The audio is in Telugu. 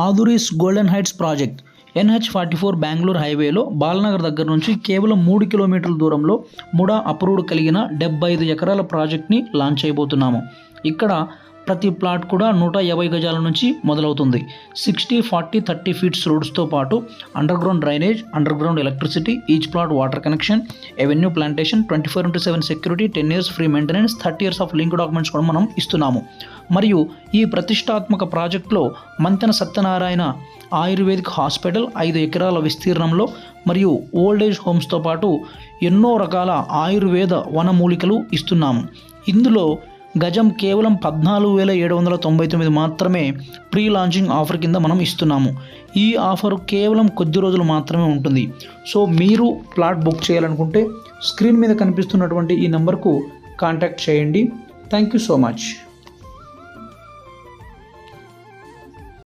ఆదురీస్ golden heights project NH44 Bengaluru హైవేలో బాలనగర్ దగ్గర నుంచి కేవలం 3 కిలోమీటర్ల దూరంలో ముడా అప్రూవ్డ్ కలిగిన 75 ఎకరాల ప్రాజెక్ట్ని లాంచ్ చేయబోతున్నాము. ఇక్కడ ప్రతి ప్లాట్ కూడా 150 గజాల నుంచి మొదలవుతుంది. 60, 40, 30 ఫీట్స్ రోడ్స్తో పాటు under ground drainage, under ground electricity, each plot water connection, avenue plantation, 24/7 security, 10 years free maintenance, 30 years of link documents కూడా మనం ఇస్తున్నాము. మరియు ఈ ప్రతిష్టాత్మక ప్రాజెక్టులో మంతెన సత్యనారాయణ ఆయుర్వేదిక్ హాస్పిటల్ 5 ఎకరాల విస్తీర్ణంలో మరియు ఓల్డేజ్ హోమ్స్తో పాటు ఎన్నో రకాల ఆయుర్వేద వనమూలికలు ఇస్తున్నాము. ఇందులో గజం కేవలం 14,799 మాత్రమే ప్రీ లాంచింగ్ ఆఫర్ కింద మనం ఇస్తున్నాము. ఈ ఆఫర్ కేవలం కొద్ది రోజులు మాత్రమే ఉంటుంది. సో మీరు ప్లాట్ బుక్ చేయాలనుకుంటే స్క్రీన్ మీద కనిపిస్తున్నటువంటి ఈ నెంబర్కు కాంటాక్ట్ చేయండి. Thank you so much.